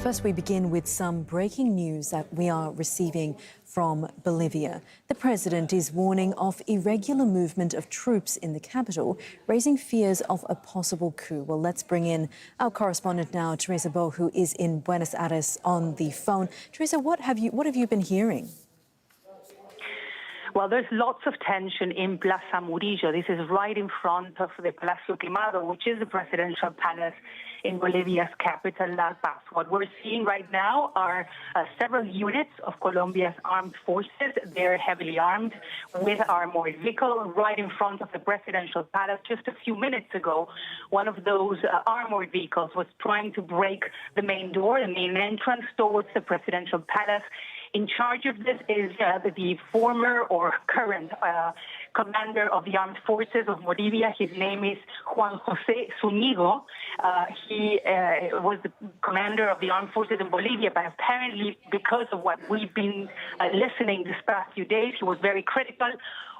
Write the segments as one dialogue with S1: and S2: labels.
S1: First, we begin with some breaking news that we are receiving from Bolivia. The president is warning of irregular movement of troops in the capital, raising fears of a possible coup. Well, let's bring in our correspondent now, Teresa Bo, who is in Buenos Aires on the phone. Teresa, what have you been hearing?
S2: Well, there's lots of tension in Plaza Murillo. This is right in front of the Palacio Quemado, which is the presidential palace in Bolivia's capital, La Paz. What we're seeing right now are several units of Colombia's armed forces. They're heavily armed with armored vehicles right in front of the presidential palace. Just a few minutes ago, one of those armored vehicles was trying to break the main door, the main entrance towards the presidential palace. In charge of this is the former or current commander of the armed forces of Bolivia. His name is Juan José Zúñigo. He was the commander of the armed forces in Bolivia, but apparently because of what we've been listening this past few days, he was very critical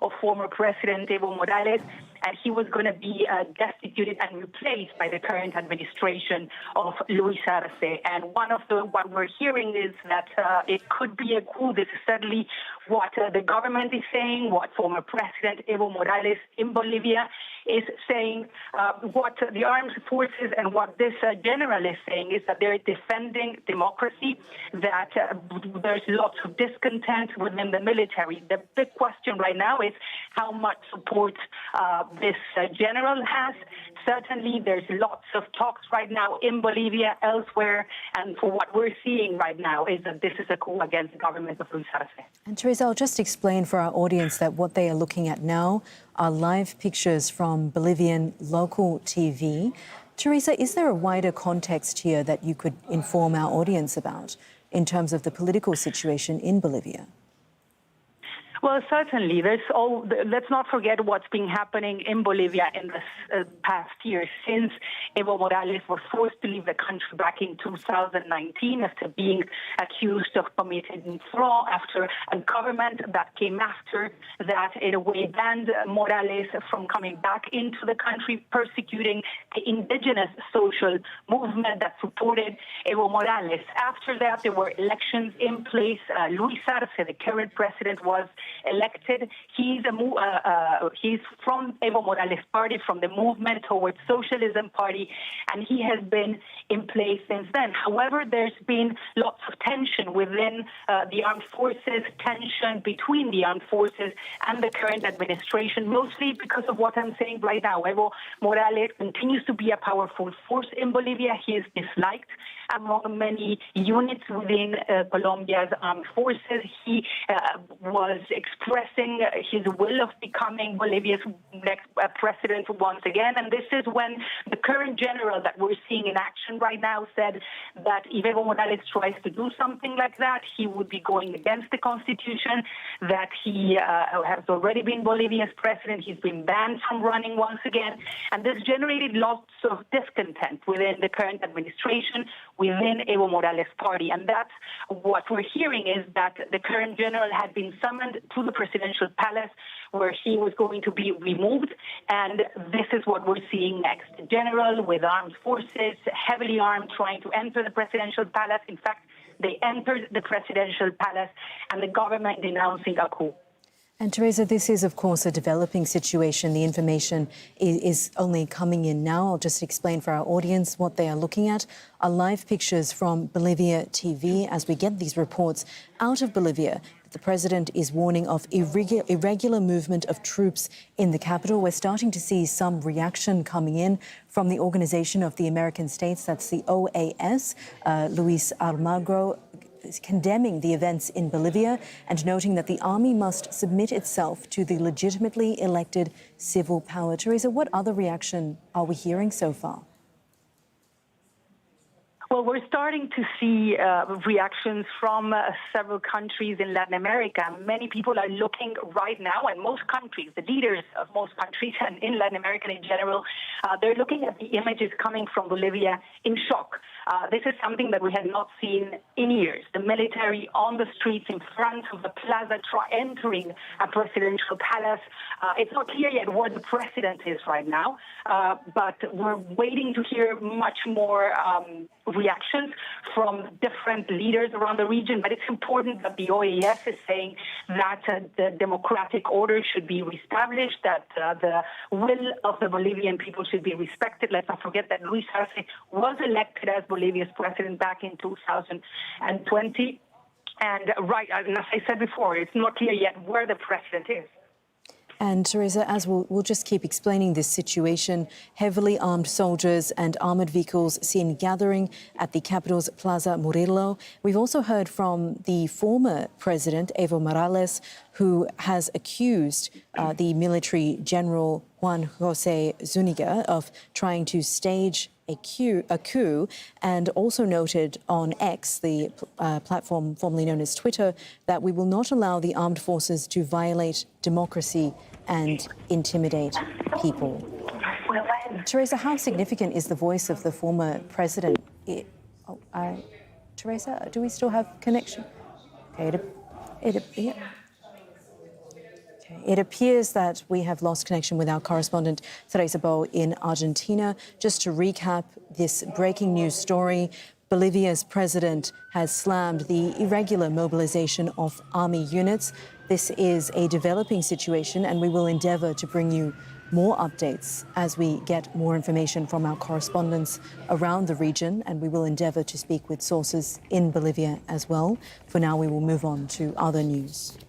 S2: of former President Evo Morales, and he was going to be destituted and replaced by the current administration of Luis Arce. And what we're hearing is that it could be a coup. This is certainly what the government is saying, what former President Evo Morales in Bolivia is saying. What the armed forces and what this general is saying is that they're defending democracy, that there's lots of discontent within the military. The big question right now is how much support this general has. Certainly, there's lots of talks right now in Bolivia, elsewhere, and for what we're seeing right now is that this is a coup against the government of Luis Arce.
S1: And Teresa, I'll just explain for our audience that what they are looking at now are live pictures from Bolivian local TV. Teresa, is there a wider context here that you could inform our audience about in terms of the political situation in Bolivia?
S2: Well, certainly. Let's not forget what's been happening in Bolivia in this past year since Evo Morales was forced to leave the country back in 2019 after being accused of committing fraud, after a government that came after that in a way banned Morales from coming back into the country, persecuting the indigenous social movement that supported Evo Morales. After that, there were elections in place. Luis Arce, the current president, was elected. He's from Evo Morales' party, from the Movement Towards Socialism party, and he has been in place since then. However, there's been lots of tension within the armed forces, tension between the armed forces and the current administration, mostly because of what I'm saying right now. Evo Morales continues to be a powerful force in Bolivia. He is disliked among many units within Colombia's armed forces. He was expressing his will of becoming Bolivia's next president once again. And this is when the current general that we're seeing in action right now said that if Evo Morales tries to do something like that, he would be going against the constitution, that he has already been Bolivia's president. He's been banned from running once again. And this generated lots of discontent within the current administration, within Evo Morales' party. And that's what we're hearing, is that the current general had been summoned to the presidential palace where he was going to be removed. And this is what we're seeing next. The general with armed forces, heavily armed, trying to enter the presidential palace. In fact, they entered the presidential palace and the government denouncing a coup.
S1: And Teresa, this is, of course, a developing situation. The information is only coming in now. I'll just explain for our audience what they are looking at. Are live pictures from Bolivia TV as we get these reports out of Bolivia. The president is warning of irregular movement of troops in the capital. We're starting to see some reaction coming in from the Organization of the American States, that's the OAS. Luis Arce is condemning the events in Bolivia and noting that the army must submit itself to the legitimately elected civil power. Teresa, what other reaction are we hearing so far?
S2: Well, we're starting to see reactions from several countries in Latin America. Many people are looking right now, and most countries, the leaders of most countries and in Latin America in general, they're looking at the images coming from Bolivia in shock. This is something that we have not seen in years. The military on the streets in front of the plaza entering a presidential palace. It's not clear yet where the president is right now, but we're waiting to hear much more reactions from different leaders around the region. But it's important that the OAS is saying that the democratic order should be reestablished, that the will of the Bolivian people should be respected. Let's not forget that Luis Arce was elected as Bolivia's president back in 2020. And and as I said before, it's not clear yet where the president is.
S1: And Teresa, as we'll just keep explaining this situation, heavily armed soldiers and armoured vehicles seen gathering at the capital's Plaza Murillo. We've also heard from the former president, Evo Morales, who has accused the military general Juan José Zúñiga of trying to stage a coup, and also noted on X, the platform formerly known as Twitter, that we will not allow the armed forces to violate democracy and intimidate people. Teresa, how significant is the voice of the former president? Teresa, do we still have connection? Okay, it appears that we have lost connection with our correspondent, Teresa Bo, in Argentina. Just to recap this breaking news story, Bolivia's president has slammed the irregular mobilization of army units. This is a developing situation, and we will endeavour to bring you more updates as we get more information from our correspondents around the region, and we will endeavour to speak with sources in Bolivia as well. For now, we will move on to other news.